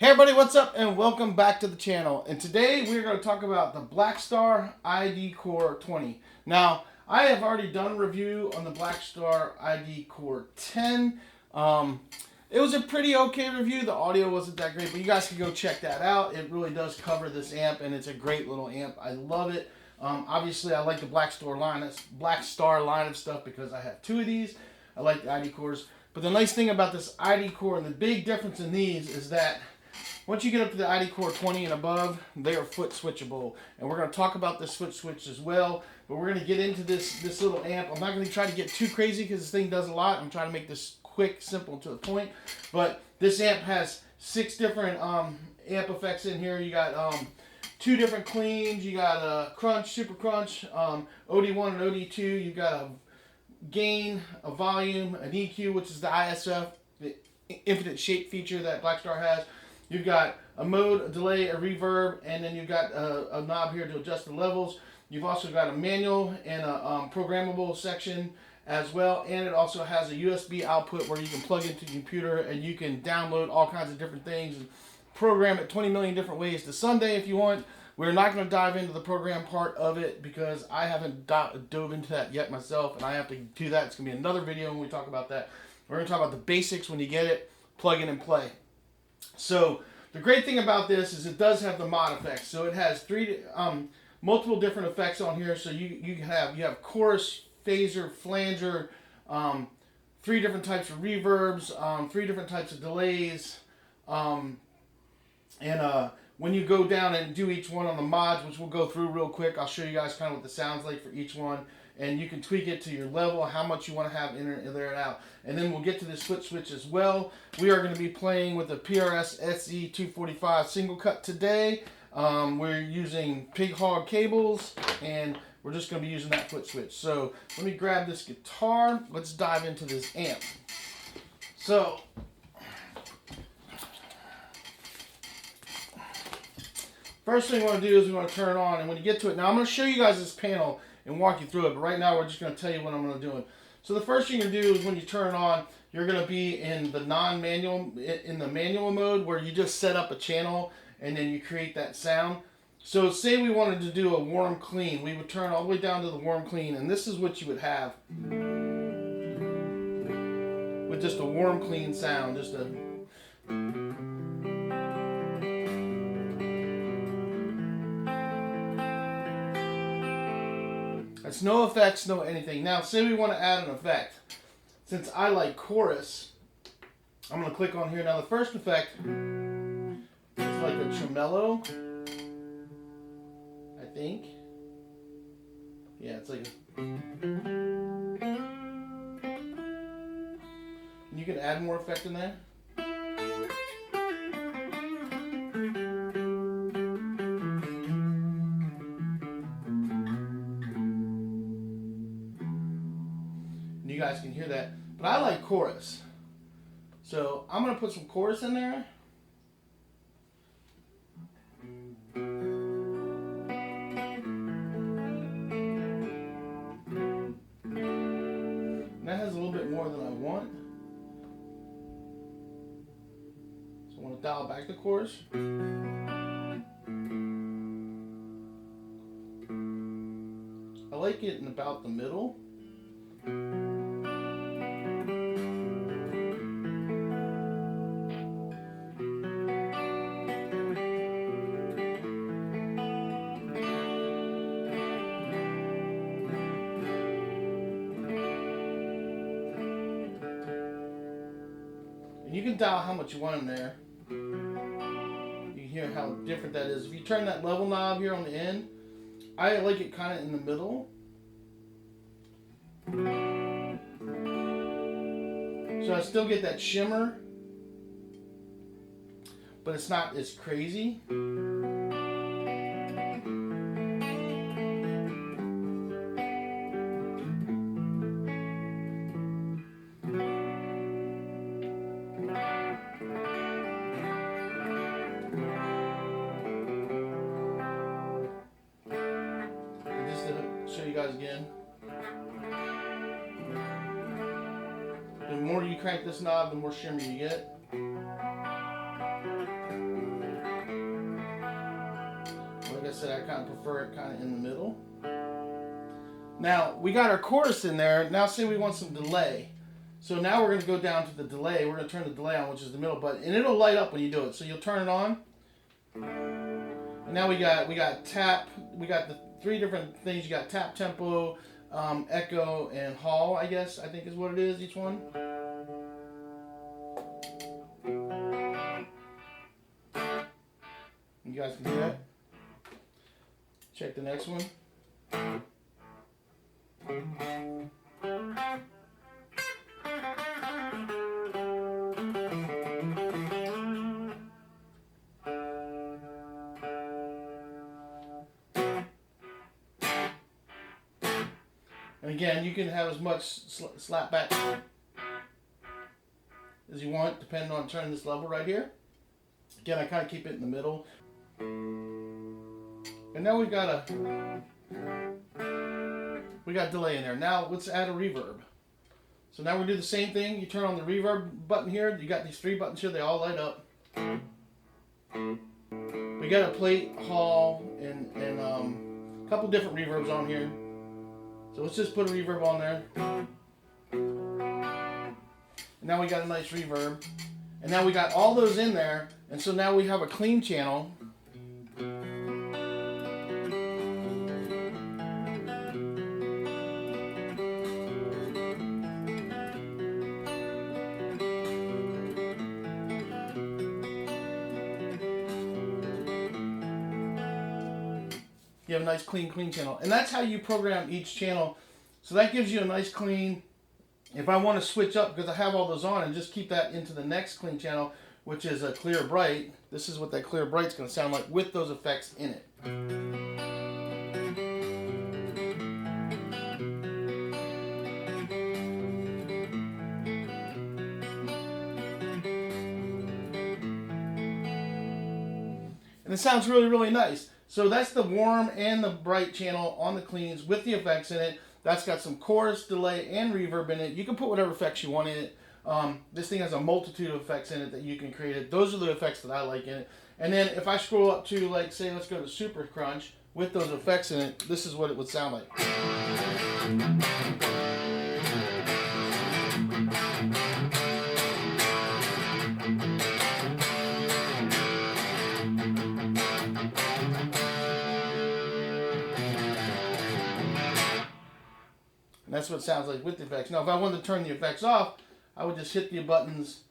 Hey everybody, what's up and welcome back to the channel. And today we're going to talk about the Blackstar I.D Core 20. Now, I have already done a review on the Blackstar I.D Core 10. It was a pretty okay review. The audio wasn't that great, but you guys can go check that out. It really does cover this amp and it's a great little amp. I love it. Obviously, I like the Blackstar line of stuff because I have two of these. I like the I.D cores. But the nice thing about this I.D core and the big difference in these is that once you get up to the I.D Core 20 and above, they are foot switchable. And we're going to talk about this foot switch as well. But we're going to get into this little amp. I'm not going to try to get too crazy because this thing does a lot. I'm trying to make this quick, simple, to the point. But this amp has 6 different amp effects in here. You got 2 different cleans. You got crunch, super crunch, OD1 and OD2. You got a gain, a volume, an EQ, which is the ISF, the infinite shape feature that Blackstar has. You've got a mode, a delay, a reverb, and then you've got a knob here to adjust the levels. You've also got a manual and a programmable section as well. And it also has a USB output where you can plug into the computer and you can download all kinds of different things and program it 20 million different ways to Sunday if you want. We're not going to dive into the program part of it because I haven't dove into that yet myself, and I have to do that. It's going to be another video when we talk about that. We're going to talk about the basics when you get it, plug in and play. So the great thing about this is it does have the mod effects. So it has multiple different effects on here. So you have chorus, phaser, flanger, 3 different types of reverbs, 3 different types of delays, and when you go down and do each one on the mods, which we'll go through real quick, I'll show you guys kind of what the sound's like for each one. And you can tweak it to your level, how much you want to have in there and out. And then we'll get to this foot switch as well. We are going to be playing with the PRS SE 245 single cut today. We're using pig hog cables, and we're just going to be using that foot switch. So let me grab this guitar. Let's dive into this amp. So first thing we want to do is we want to turn it on, and when you get to it, now I'm going to show you guys this panel and walk you through it, but right now we're just going to tell you what I'm going to do. So the first thing you're going to do is when you turn it on, you're going to be in the non-manual, in the manual mode where you just set up a channel and then you create that sound. So say we wanted to do a warm clean, we would turn all the way down to the warm clean, and this is what you would have with just a warm clean sound, just a It's no effects, no anything. Now, say we want to add an effect. Since I like chorus, I'm going to click on here. Now, the first effect is like a tremolo, I think. Yeah, it's like a... You can add more effect in there. You guys can hear that, but I like chorus, so I'm going to put some chorus in there. And that has a little bit more than I want, so I want to dial back the chorus. I like it in about the middle. You can dial how much you want in there. You can hear how different that is. If you turn that level knob here on the end, I like it kind of in the middle. So I still get that shimmer, but it's not as crazy. Show you guys again. The more you crank this knob, the more shimmer you get. said, I kind of prefer it kind of in the middle. Now, we got our chorus in there. Now say we want some delay. So now we're going to go down to the delay. We're going to turn the delay on, which is the middle button. And it'll light up when you do it. So you'll turn it on. And now we got tap. We got the 3 different things. You got tap, tempo, echo, and hall, I guess. I think is what it is, each one. You guys can do that. Check the next one. And again, you can have as much slap back as you want, depending on turning this level right here. Again, I kind of keep it in the middle. And now we got delay in there. Now let's add a reverb. So now we do the same thing. You turn on the reverb button here. You got these 3 buttons here. They all light up. We got a plate, hall, and a couple different reverbs on here. So let's just put a reverb on there. And now we got a nice reverb. And now we got all those in there. And so now we have a clean channel. You have a nice clean channel. And that's how you program each channel. So that gives you a nice clean. If I want to switch up, because I have all those on, and just keep that into the next clean channel, which is a clear bright. This is what that clear bright's going to sound like with those effects in it. And it sounds really, really nice. So that's the warm and the bright channel on the cleans with the effects in it. That's got some chorus, delay, and reverb in it. You can put whatever effects you want in it. This thing has a multitude of effects in it that you can create it. Those are the effects that I like in it. And then if I scroll up to, like, say, let's go to Super Crunch with those effects in it, this is what it would sound like. And that's what it sounds like with the effects. Now, if I wanted to turn the effects off, I would just hit the buttons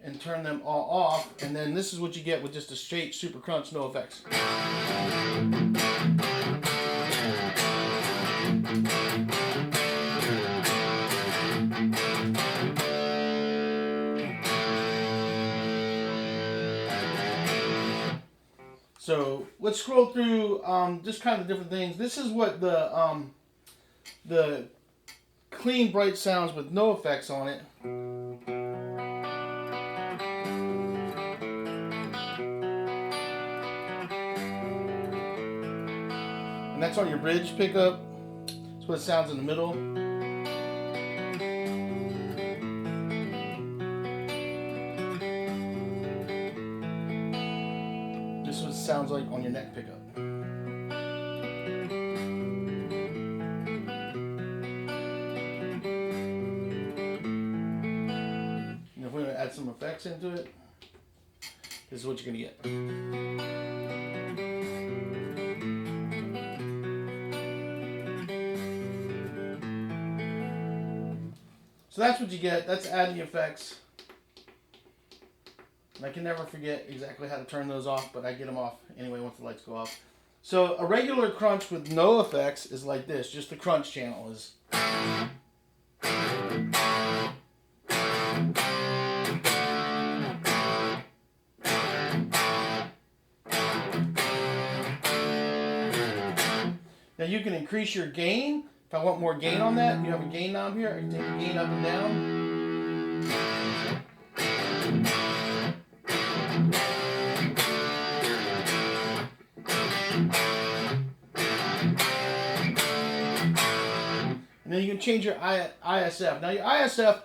and turn them all off. And then this is what you get with just a straight Super Crunch, no effects. So let's scroll through just kind of different things. This is what the clean, bright sounds with no effects on it. And that's on your bridge pickup. That's what it sounds in the middle. This is what it sounds like on your neck pickup. Add some effects into it. This is what you're going to get. So that's what you get. That's adding effects. And I can never forget exactly how to turn those off, but I get them off anyway once the lights go off. So a regular crunch with no effects is like this. Just the crunch channel is. Now you can increase your gain. If I want more gain on that, you have a gain knob here. I can take the gain up and down. And then you can change your ISF. Now your ISF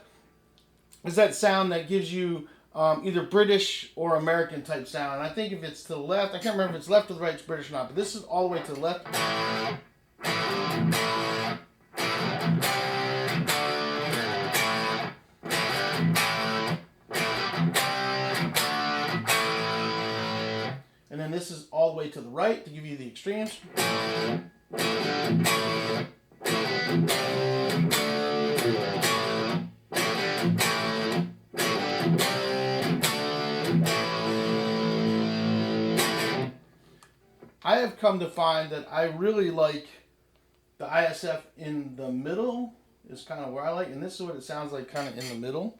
is that sound that gives you either British or American type sound. And I think if it's to the left, I can't remember if it's left or the right, it's British or not, but this is all the way to the left. And then this is all the way to the right to give you the extremes. I have come to find that I really like the ISF in the middle is kind of where I like, and this is what it sounds like kind of in the middle.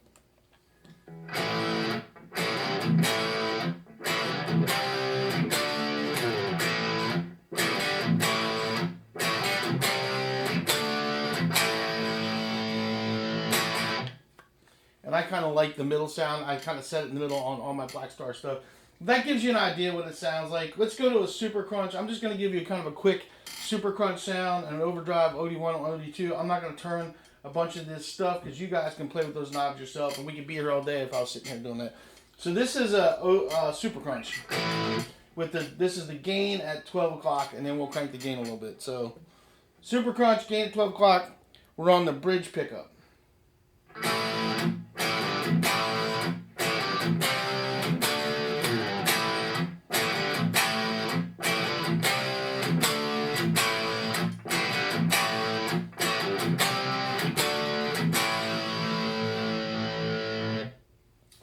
And I kind of like the middle sound. I kind of set it in the middle on all my Blackstar stuff. That gives you an idea what it sounds like. Let's go to a super crunch. I'm just going to give you kind of a quick super crunch sound and an overdrive OD1 and OD2. I'm not going to turn a bunch of this stuff because you guys can play with those knobs yourself, and we could be here all day if I was sitting here doing that. So this is a super crunch. This is the gain at 12 o'clock, and then we'll crank the gain a little bit. So super crunch, gain at 12 o'clock. We're on the bridge pickup.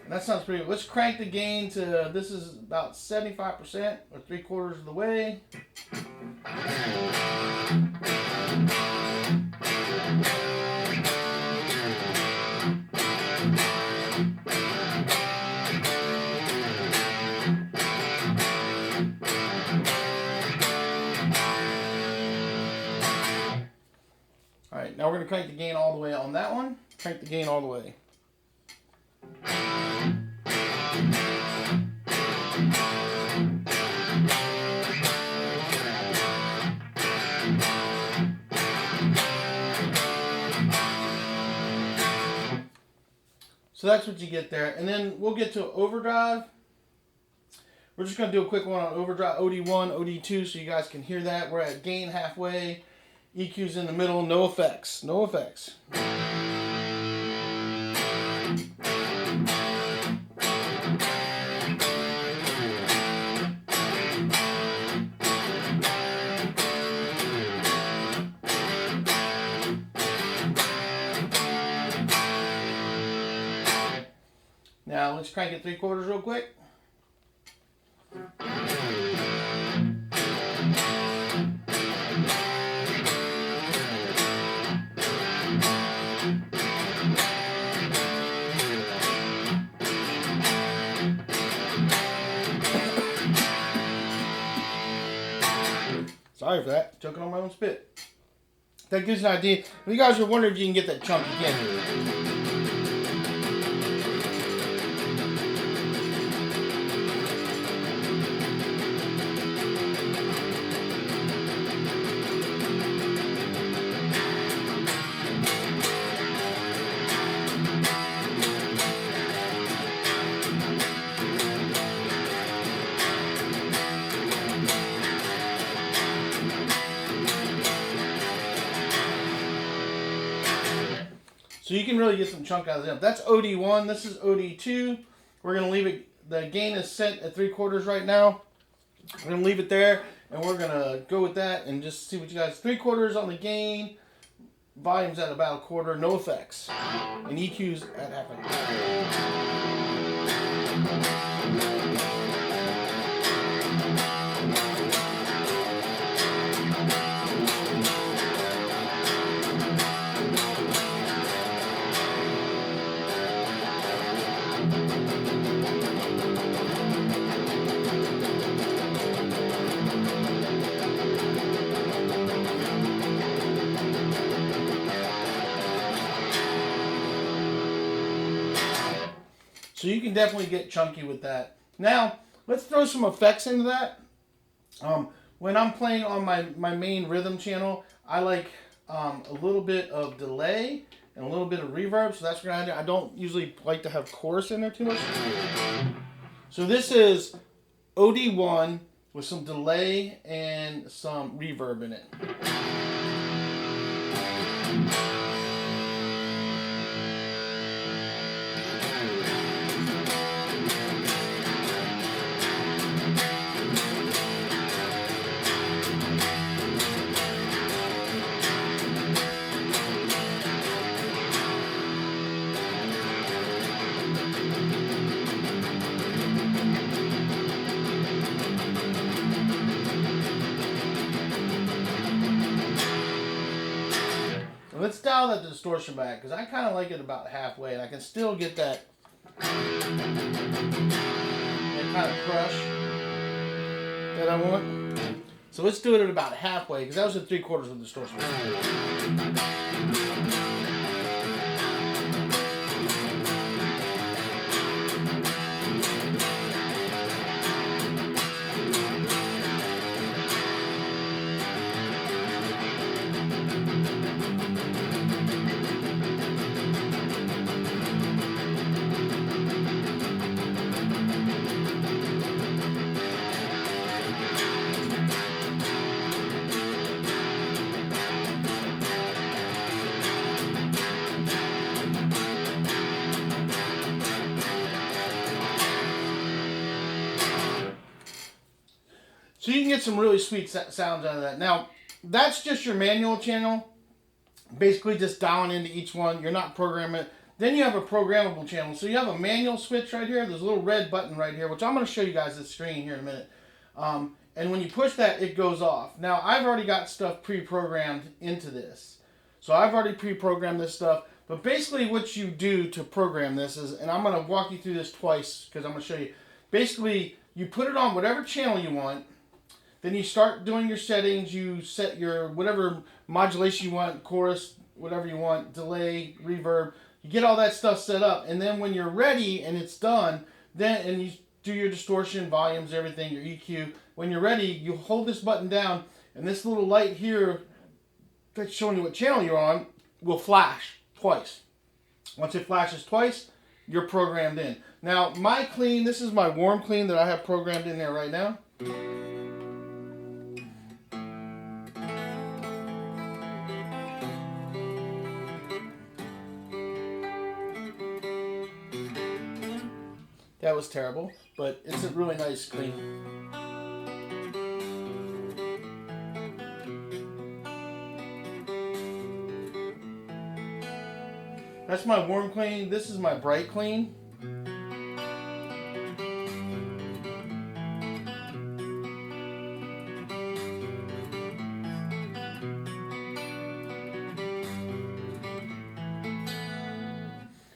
That sounds pretty good. Let's crank the gain to, this is about 75% or 3/4 of the way. All right, now we're going to crank the gain all the way on that one. Crank the gain all the way. So that's what you get there. And then we'll get to overdrive. We're just going to do a quick one on overdrive, OD1, OD2, so you guys can hear that. We're at gain halfway, EQ's in the middle, no effects. No effects. Now let's crank it 3/4 real quick. Sorry for that, choking on my own spit. That gives you an idea. If you guys are wondering if you can get that chunk again. So you can really get some chunk out of them. That's OD1. This is OD2. We're going to leave it. The gain is set at 3/4 right now. We're going to leave it there, and we're going to go with that and just see what you guys. 3/4 on the gain. Volume's at about 1/4. No effects. And EQ's at 1/2. So you can definitely get chunky with that. Now, let's throw some effects into that. When I'm playing on my main rhythm channel, I like a little bit of delay and a little bit of reverb. So that's what I do. I don't usually like to have chorus in there too much. So this is OD1 with some delay and some reverb in it. Let's dial that distortion back, because I kind of like it about halfway, and I can still get that kind of crush that I want. So let's do it at about halfway, because that was at 3/4 of the distortion. So you can get some really sweet sounds out of that. Now, that's just your manual channel. Basically just dialing into each one. You're not programming it. Then you have a programmable channel. So you have a manual switch right here. There's a little red button right here, which I'm going to show you guys this screen here in a minute. And when you push that, it goes off. Now, I've already got stuff pre-programmed into this. So I've already pre-programmed this stuff. But basically what you do to program this is, and I'm going to walk you through this twice because I'm going to show you. Basically, you put it on whatever channel you want. Then you start doing your settings. You set your whatever modulation you want, chorus, whatever you want, delay, reverb. You get all that stuff set up. And then when you're ready and it's done, and you do your distortion, volumes, everything, your EQ. When you're ready, you hold this button down, and this little light here that's showing you what channel you're on will flash twice. Once it flashes twice, you're programmed in. Now, my clean, this is my warm clean that I have programmed in there right now. That was terrible, but it's a really nice clean. That's my warm clean. This is my bright clean.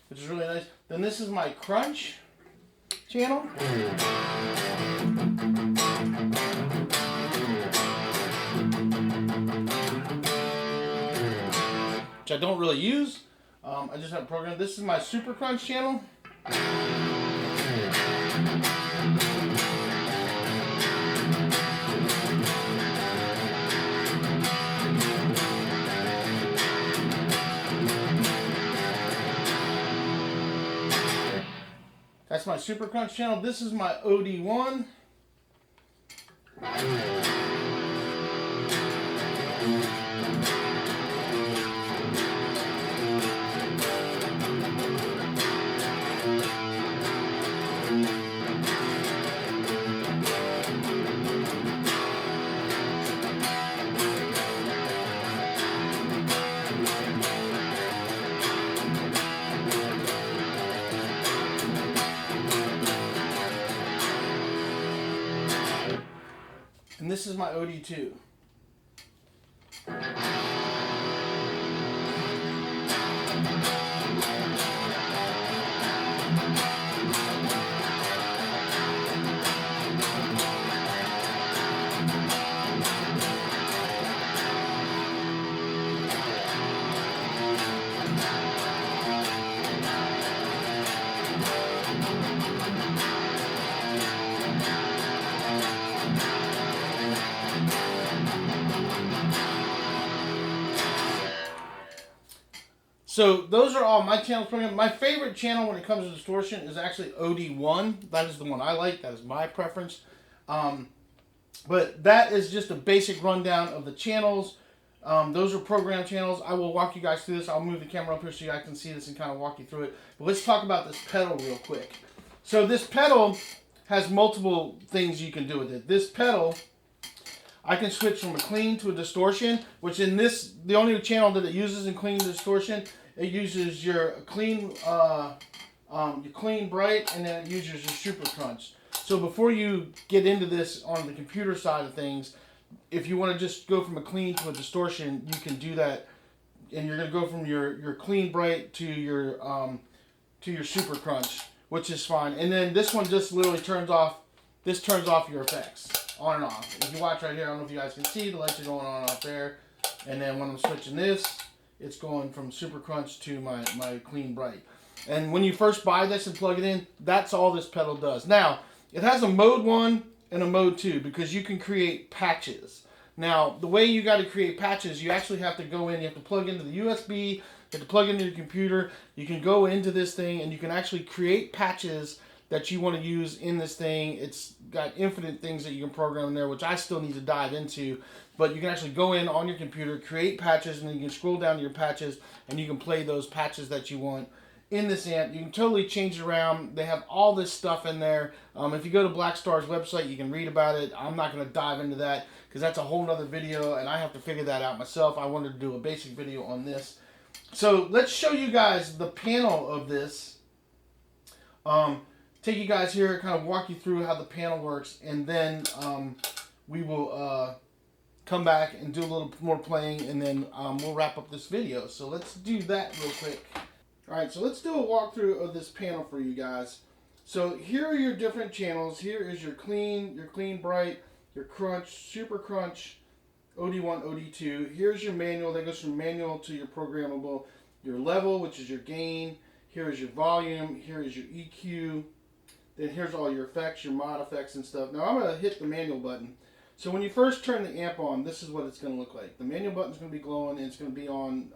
Which is really nice. Then this is my crunch channel. Which I don't really use. I just have a program. This is my super crunch channel. That's my super crunch channel. This is my OD1. And this is my OD2. So those are all my channels programmed. My favorite channel when it comes to distortion is actually OD1. That is the one I like. That is my preference. But that is just a basic rundown of the channels. Those are program channels. I will walk you guys through this. I'll move the camera up here so you guys can see this and kind of walk you through it. But let's talk about this pedal real quick. So this pedal has multiple things you can do with it. This pedal, I can switch from a clean to a distortion, which in this, the only channel that it uses in clean to distortion, it uses your clean bright, and then it uses your super crunch. So before you get into this on the computer side of things, if you want to just go from a clean to a distortion, you can do that, and you're going to go from your clean bright to your super crunch, which is fine. And then this one just literally turns off. This turns off your effects on and off. If you watch right here, I don't know if you guys can see, the lights are going on and off there. And then when I'm switching this, it's going from super crunch to my clean bright. And when you first buy this and plug it in, that's all this pedal does. Now, it has a mode 1 and a mode 2 because you can create patches. Now, the way you got to create patches, you actually have to go in, you have to plug into the USB, you have to plug into your computer. You can go into this thing and you can actually create patches that you want to use in this thing. It's got infinite things that you can program in there, which I still need to dive into. But you can actually go in on your computer, create patches, and then you can scroll down to your patches and you can play those patches that you want in this amp. You can totally change it around. They have all this stuff in there. If you go to Blackstar's website, you can read about it. I'm not going to dive into that because that's a whole nother video and I have to figure that out myself. I wanted to do a basic video on this. So let's show you guys the panel of this. Take you guys here, kind of walk you through how the panel works, and then we will come back and do a little more playing, and then we'll wrap up this video. So let's do that real quick. Alright, so let's do a walkthrough of this panel for you guys. So here are your different channels. Here is your clean bright, your crunch, super crunch, OD1, OD2. Here's your manual. That goes from manual to your programmable. Your level, which is your gain. Here is your volume. Here is your EQ. Then here's all your effects, your mod effects and stuff. Now I'm going to hit the manual button. So when you first turn the amp on, this is what it's going to look like. The manual button is going to be glowing, and it's going to be on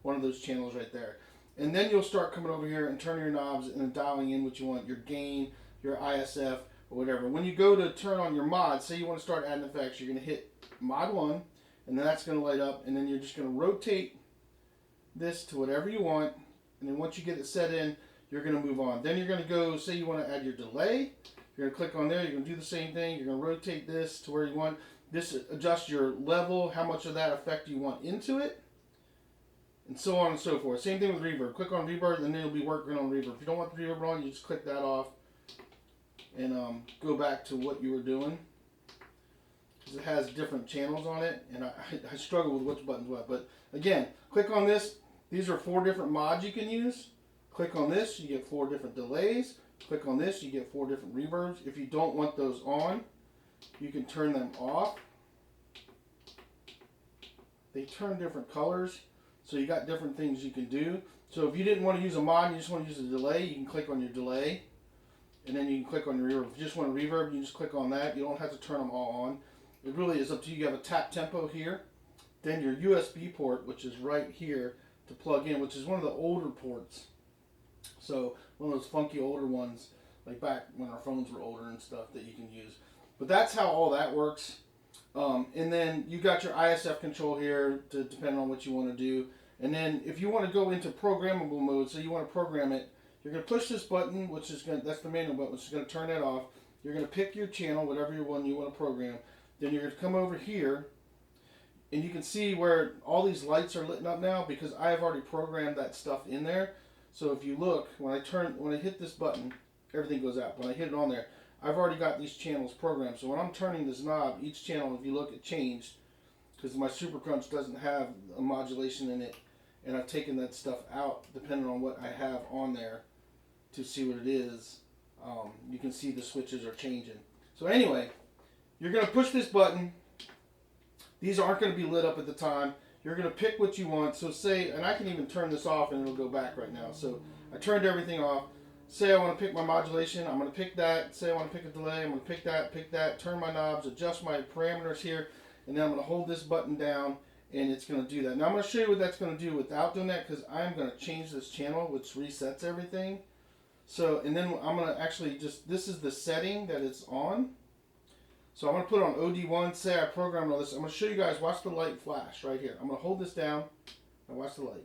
one of those channels right there. And then you'll start coming over here and turning your knobs and then dialing in what you want, your gain, your ISF, or whatever. When you go to turn on your mod, say you want to start adding effects, you're going to hit mod 1, and then that's going to light up, and then you're just going to rotate this to whatever you want, and then once you get it set in, you're going to move on. Then you're going to go, say you want to add your delay, you're going to click on there, you're going to do the same thing, you're going to rotate this to where you want. This adjusts your level, how much of that effect you want into it, and so on and so forth. Same thing with reverb. Click on reverb, and then you'll be working on reverb. If you don't want the reverb on, you just click that off and go back to what you were doing. Because it has different channels on it, and I struggle with which button's what. But again, click on this. These are 4 different mods you can use. Click on this, you get 4 different delays. Click on this, you get 4 different reverbs. If you don't want those on, you can turn them off. They turn different colors, so you got different things you can do. So if you didn't want to use a mod and you just want to use a delay, you can click on your delay, and then you can click on your reverb. If you just want a reverb, you just click on that. You don't have to turn them all on. It really is up to you. You have a tap tempo here, then your USB port, which is right here to plug in, which is one of the older ports. So one of those funky older ones, like back when our phones were older and stuff, that you can use. But that's how all that works. And then you got your ISF control here to depend on what you want to do. And then if you want to go into programmable mode, so you want to program it, you're going to push this button, which is going to, that's the manual button, which is going to turn that off. You're going to pick your channel, whatever your one you want to program. Then you're going to come over here, and you can see where all these lights are lit up now because I have already programmed that stuff in there. So if you look, when I hit this button, everything goes out. When I hit it on there, I've already got these channels programmed. So when I'm turning this knob, each channel, if you look, it changed because my Super Crunch doesn't have a modulation in it, and I've taken that stuff out depending on what I have on there to see what it is. You can see the switches are changing. So anyway, you're going to push this button. These aren't going to be lit up at the time. You're going to pick what you want. So say, and I can even turn this off and it'll go back right now. So I turned everything off. Say I want to pick my modulation, I'm going to pick that. Say I want to pick a delay, I'm going to pick that, turn my knobs, adjust my parameters here, and then I'm going to hold this button down, and it's going to do that. Now I'm going to show you what that's going to do without doing that, because I'm going to change this channel, which resets everything. So, and then I'm going to actually just, this is the setting that it's on. So I'm going to put it on OD1, say I programmed all this. I'm going to show you guys, watch the light flash right here. I'm going to hold this down and watch the light.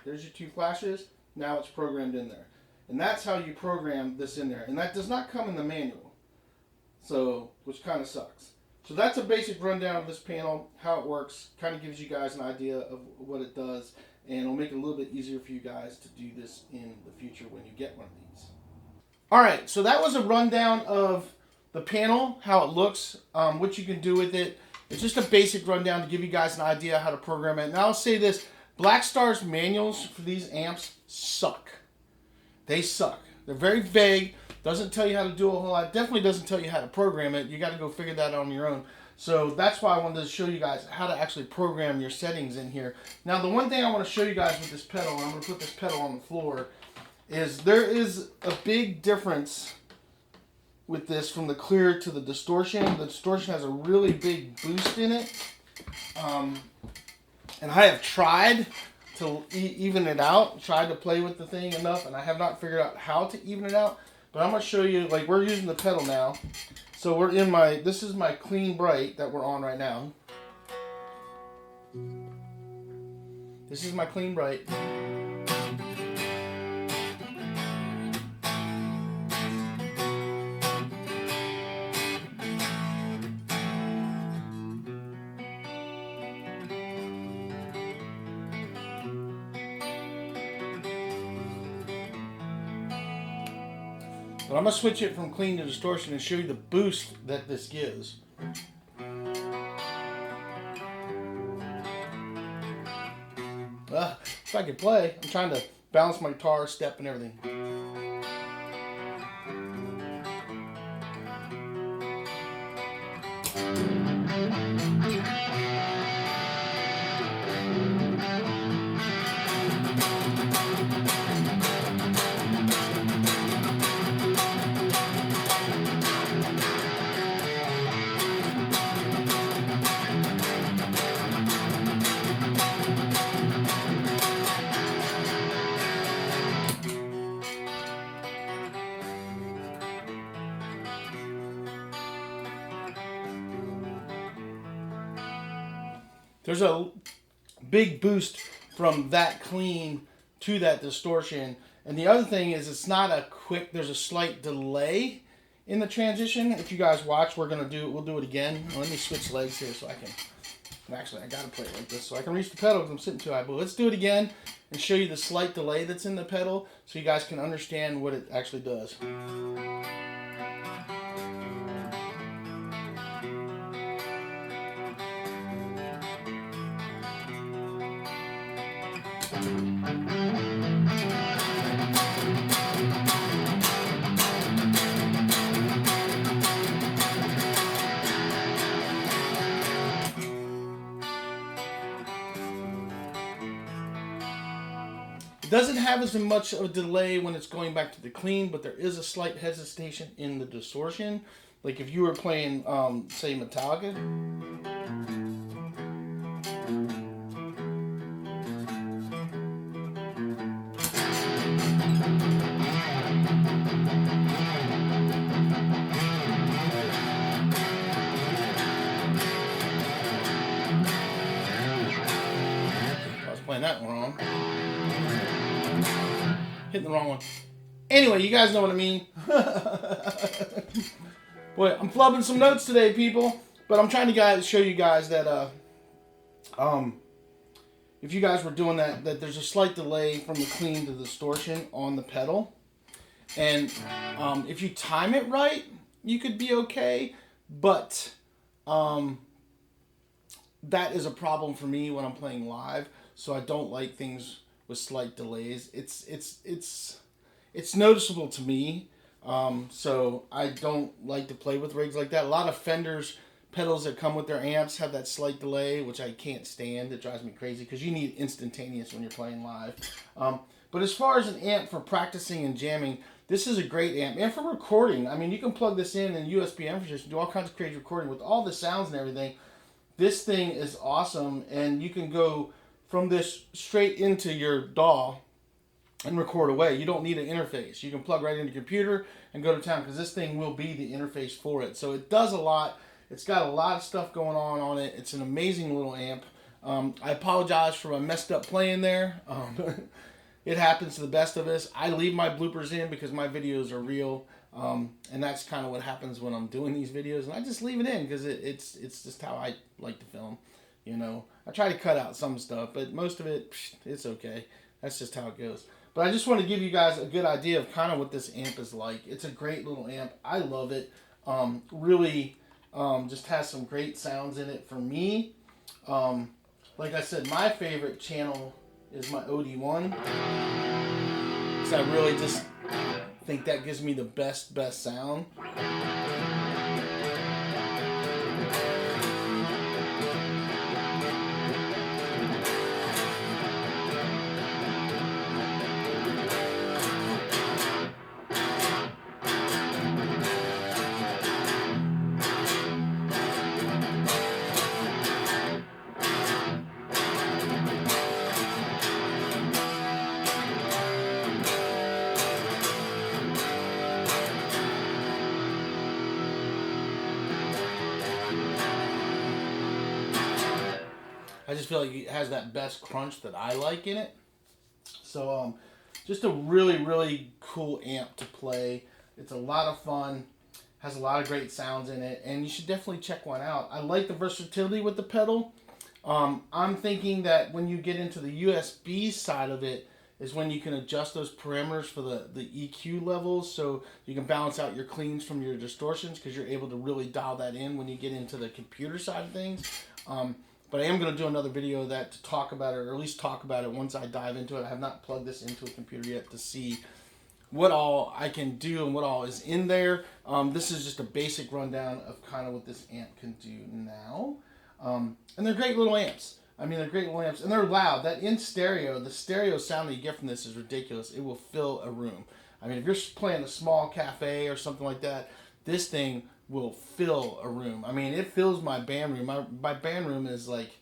There's your 2 flashes. Now it's programmed in there. And that's how you program this in there. And that does not come in the manual. So, which kind of sucks. So that's a basic rundown of this panel, how it works. Kind of gives you guys an idea of what it does. And it'll make it a little bit easier for you guys to do this in the future when you get one of these. Alright, so that was a rundown of the panel, how it looks, what you can do with it. It's just a basic rundown to give you guys an idea how to program it. Now I'll say this, Blackstar's manuals for these amps suck. They suck. They're very vague. Doesn't tell you how to do a whole lot. Definitely doesn't tell you how to program it. You got to go figure that out on your own. So that's why I wanted to show you guys how to actually program your settings in here. Now the one thing I want to show you guys with this pedal, and I'm going to put this pedal on the floor, is there is a big difference with this from the clear to the distortion. The distortion has a really big boost in it. And I have tried to even it out, tried to play with the thing enough, and I have not figured out how to even it out. But I'm going to show you, like, we're using the pedal now. So we're in my, this is my clean bright that we're on right now. This is my clean bright. But I'm going to switch it from clean to distortion and show you the boost that this gives. If I could play, I'm trying to balance my guitar, step, and everything. There's a big boost from that clean to that distortion. And the other thing is it's not a quick, there's a slight delay in the transition. If you guys watch, we'll do it again. Let me switch legs here so I can, actually I gotta play it like this so I can reach the pedal because I'm sitting too high. But let's do it again and show you the slight delay that's in the pedal so you guys can understand what it actually does. It doesn't have as much of a delay when it's going back to the clean, but there is a slight hesitation in the distortion. Like if you were playing, say, Metallica. I was playing that one wrong. Hitting the wrong one. Anyway, you guys know what I mean. Boy, I'm flubbing some notes today, people. But I'm trying to show you guys that if you guys were doing that there's a slight delay from the clean to the distortion on the pedal. And if you time it right, you could be okay. But that is a problem for me when I'm playing live. So I don't like things with slight delays. It's noticeable to me. So I don't like to play with rigs like that. A lot of Fender's pedals that come with their amps have that slight delay, which I can't stand. It drives me crazy because you need instantaneous when you're playing live. But as far as an amp for practicing and jamming, this is a great amp. And for recording, I mean, you can plug this in USB amplifiers, do all kinds of crazy recording with all the sounds and everything. this thing is awesome, and you can go from this straight into your DAW and record away. You don't need an interface. You can plug right into your computer and go to town, because this thing will be the interface for it. So it does a lot. It's got a lot of stuff going on it. It's an amazing little amp. I apologize for my messed up playing there. It happens to the best of us. I leave my bloopers in because my videos are real. And that's kind of what happens when I'm doing these videos. And I just leave it in because it's just how I like to film. You know, I try to cut out some stuff, but most of it, it's okay. That's just how it goes. But I just want to give you guys a good idea of kind of what this amp is like. It's a great little amp. I love it. Really just has some great sounds in it for me. Like I said, my favorite channel is my OD1. Because I really just think that gives me the best sound. I just feel like it has that best crunch that I like in it. So just a really cool amp to play. It's a lot of fun. Has a lot of great sounds in it, and you should definitely check one out. I like the versatility with the pedal. I'm thinking that when you get into the USB side of it is when you can adjust those parameters for the EQ levels, so you can balance out your cleans from your distortions, because you're able to really dial that in when you get into the computer side of things. But I am going to do another video of that to talk about it, or at least talk about it once I dive into it. I have not plugged this into a computer yet to see what all I can do and what all is in there. This is just a basic rundown of kind of what this amp can do now. And they're great little amps. I mean, they're great little amps, and they're loud. That in stereo, the stereo sound that you get from this is ridiculous. It will fill a room. I mean, if you're playing a small cafe or something like that, this thing will fill a room. I mean, it fills my band room. My band room is like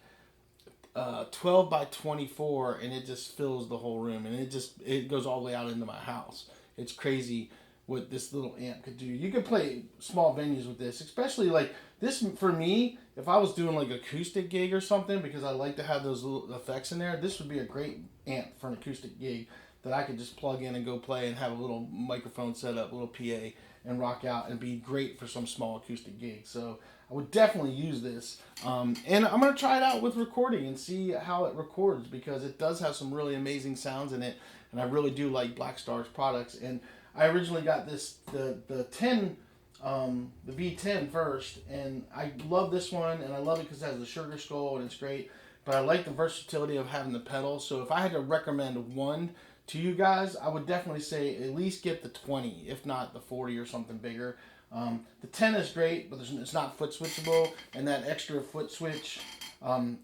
12 by 24, and it just fills the whole room, and it goes all the way out into my house. It's crazy what this little amp could do. You could play small venues with this, especially like this. For me, if I was doing like acoustic gig or something, because I like to have those little effects in there, this would be a great amp for an acoustic gig that I could just plug in and go play and have a little microphone set up, a little PA, and rock out, and be great for some small acoustic gigs. So I would definitely use this. And I'm going to try it out with recording and see how it records, because it does have some really amazing sounds in it, and I really do like Blackstar's products. And I originally got this, the 10, the V10 first, and I love this one, and I love it because it has the sugar skull, and it's great. But I like the versatility of having the pedal. So if I had to recommend one to you guys, I would definitely say at least get the 20, if not the 40 or something bigger. The 10 is great, but it's not foot switchable, and that extra foot switch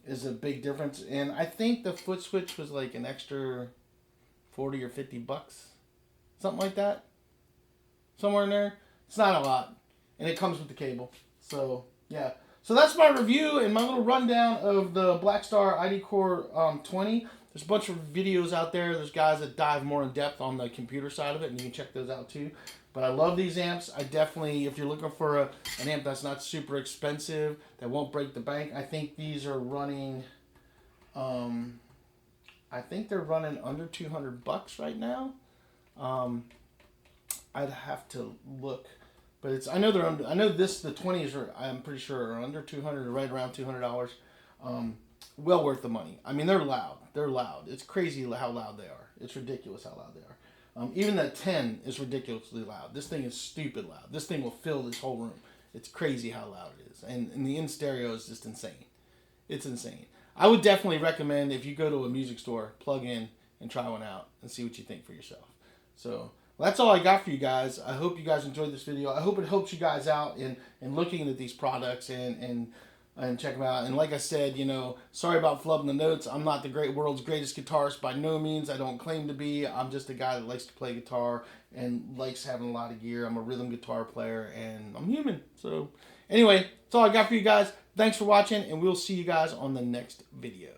is a big difference. And I think the foot switch was like an extra 40 or 50 bucks, something like that, somewhere in there. It's not a lot, and it comes with the cable. So yeah, so that's my review and my little rundown of the Blackstar I.D. Core 20. There's a bunch of videos out there. There's guys that dive more in depth on the computer side of it, and you can check those out too. But I love these amps. I definitely, if you're looking for an amp that's not super expensive, that won't break the bank, I think these are running, I think they're running under 200 bucks right now. I'd have to look, but it's, I know they're under, I know this, the 20s are, I'm pretty sure are under 200, or right around $200. Well worth the money. I mean, they're loud. They're loud. It's crazy how loud they are. It's ridiculous how loud they are. Even that 10 is ridiculously loud. This thing is stupid loud. This thing will fill this whole room. It's crazy how loud it is. And the in stereo is just insane. It's insane. I would definitely recommend, if you go to a music store, plug in and try one out and see what you think for yourself. So well, that's all I got for you guys. I hope you guys enjoyed this video. I hope it helps you guys out in looking at these products and check them out. And like I said, you know, sorry about flubbing the notes. I'm not the world's greatest guitarist by no means. I don't claim to be. I'm just a guy that likes to play guitar and likes having a lot of gear. I'm a rhythm guitar player, and I'm human. So anyway, that's all I got for you guys. Thanks for watching, and we'll see you guys on the next video.